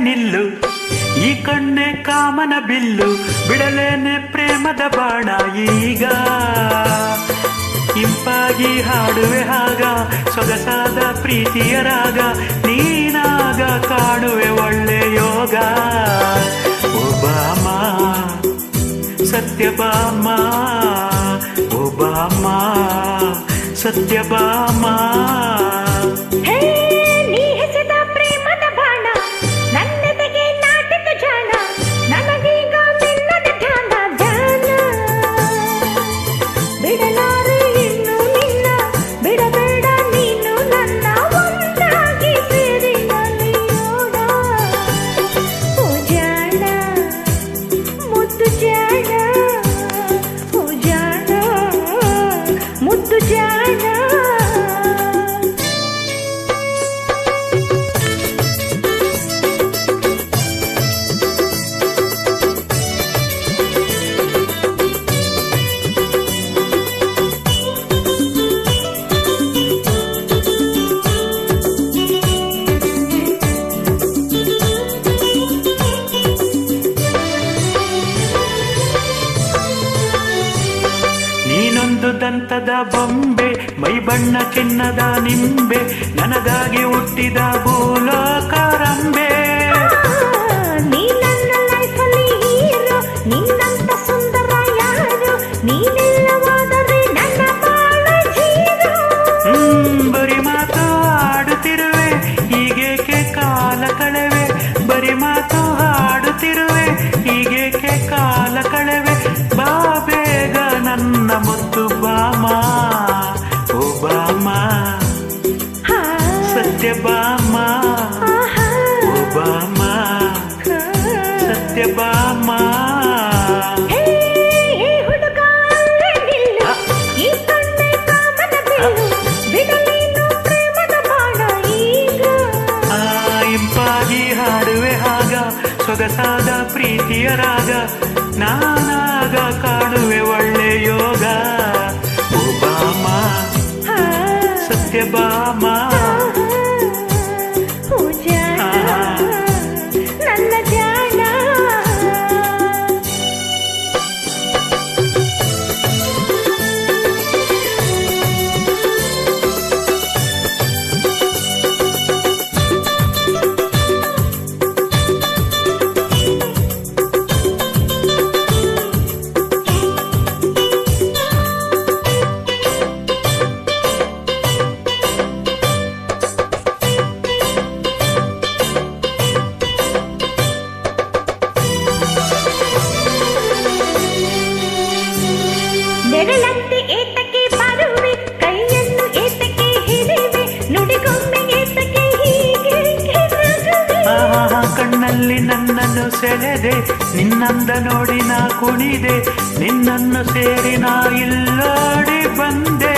ನಿಲ್ಲು ಈ ಕಣ್ಣೆ ಕಾಮನ ಬಿಲ್ಲು ಬಿಡಲೇನೆ ಪ್ರೇಮದ ಬಾಣ ಈಗ ಇಂಪಾಗಿ ಹಾಡುವೆ ಹಾಗ ಸೊಗಸಾದ ಪ್ರೀತಿಯ ರಾಗ ನೀನಾಗ ಕಾಣುವೆ ಒಳ್ಳೆ ಯೋಗ ಒಬ್ಬಾಮ ಸತ್ಯಭಾಮ ಒಬ್ಬಾಮ ಸತ್ಯಭಾಮ ನೀನೊಂದು ದಂತದ ಬೊಂಬೆ ಮೈ ಬಣ್ಣ ಚಿನ್ನದ ನಿಂಬೆ ನನಗಾಗಿ ಹುಟ್ಟಿದ ಭೂಲೋಕ ರಂಬೆ ನೀ ನನ್ನ ಲೈಫಲ್ಲಿ ಹೀರೋ ನಿನ್ನಂತ ಸುಂದರ ಯಾರು ನೀನಿಲ್ಲವಾದರೆ ನನ್ನ ಬಾಳ ಜೀರೋ ಬರಿ ಮಾತು ಆಡುತ್ತಿರುವೆ ಹೀಗೇಕೆ ಕಾಲ ಕಳೆವೆ ಬರಿ ಮಾತು ಆಡುತ್ತಿರುವೆ ಹೀಗೇಕೆ ಕಾಲ ಕಳೆವೆ ಬಾ ಬೇಗ ನನ್ನ ಮುತ್ತು ಬಾಮ ಒಬ್ಬಾಮ ಸತ್ಯಭಾಮ ಒಬ್ಬಾಮ ಸತ್ಯಭಾಮ ಹುಡುಗ ಈ ಕಣ್ಣೆ ಕಾಮನ ಬಿಲ್ಲು ಬಿಡಲೇನು ಪ್ರೇಮದ ಬಾಣ ಈಗ ಇಂಪಾಗಿ ಹಾಡುವೆ ಹಾಗ ಸೊಗಸಾದ ಪ್ರೀತಿಯ ರಾಗ ನಾನಾಗ ಕಾಣುವೆ ಒಳ್ಳೆ ಯೋಗ ಒಬ್ಬಾಮ ಸತ್ಯಭಾಮ ನನ್ನ ಜಾಣ ನೆರಳಂತೆ ಏತಕ್ಕೆ ಬರುವೆ ಕೈಯನ್ನು ಏತಕ್ಕೆ ಹಿಡಿವೆ ನುಡಿಗೊಮ್ಮೆ ಏತಕ್ಕೆ ಹೀಗೆ ಕಣ್ಣಲ್ಲಿ ನನ್ನನ್ನು ಸೆಳೆದೆ ನಿನ್ನಂದ ನೋಡಿ ನಾ ಕುಣಿದೆ ನಿನ್ನನ್ನು ಸೇರಿ ನಾ ಇಲ್ಲೋಡಿ ಬಂದೆ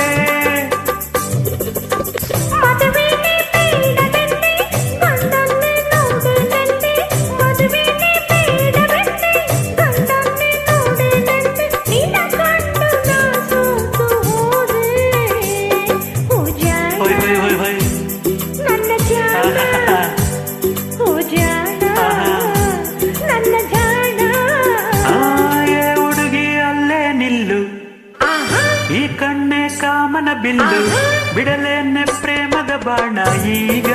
ಈ ಕಣ್ಣೆ ಕಾಮನ ಬಿಲ್ಲು ಬಿಡಲೇನೆ ಪ್ರೇಮದ ಬಾಣ ಈಗ